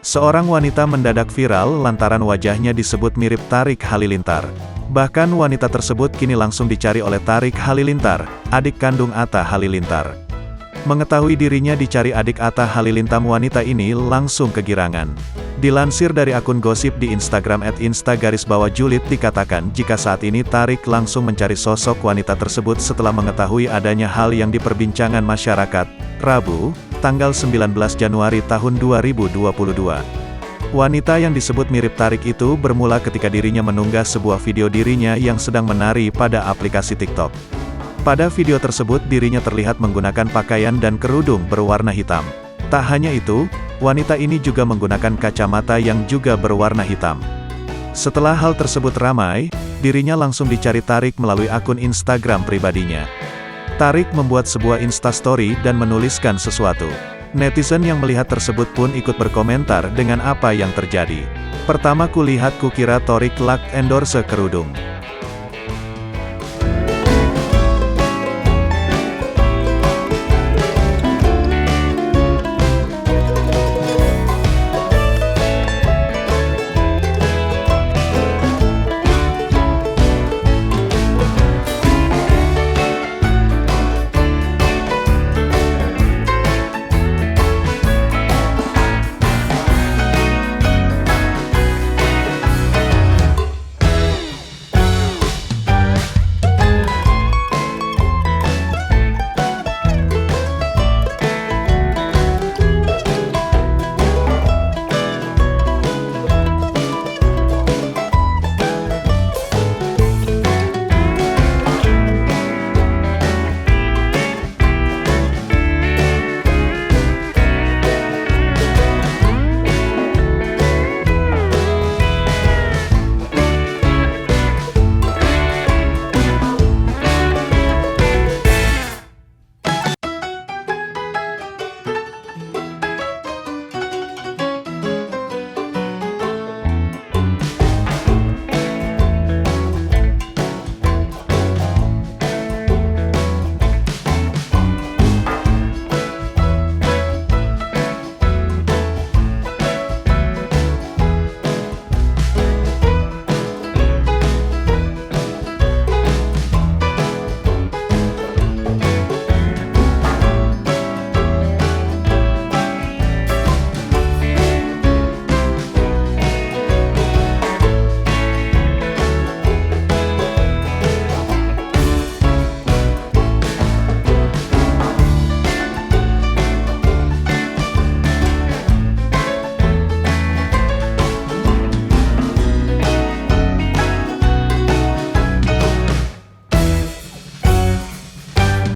Seorang wanita mendadak viral lantaran wajahnya disebut mirip Tarik Halilintar. Bahkan wanita tersebut kini langsung dicari oleh Tarik Halilintar, adik kandung Atta Halilintar. Mengetahui dirinya dicari adik Atta Halilintar, wanita ini langsung kegirangan. Dilansir dari akun gosip di Instagram @insta_julid dikatakan jika saat ini Tarik langsung mencari sosok wanita tersebut setelah mengetahui adanya hal yang diperbincangkan masyarakat. Rabu, tanggal 19 Januari tahun 2022. Wanita yang disebut mirip Tarik itu bermula ketika dirinya mengunggah sebuah video dirinya yang sedang menari pada aplikasi TikTok. Pada video tersebut dirinya terlihat menggunakan pakaian dan kerudung berwarna hitam. Tak hanya itu, wanita ini juga menggunakan kacamata yang juga berwarna hitam. Setelah hal tersebut ramai, dirinya langsung dicari Tarik melalui akun Instagram pribadinya. Tarik membuat sebuah instastory dan menuliskan sesuatu. Netizen yang melihat tersebut pun ikut berkomentar dengan apa yang terjadi. Pertama kulihat kukira Tarik lak endorse kerudung.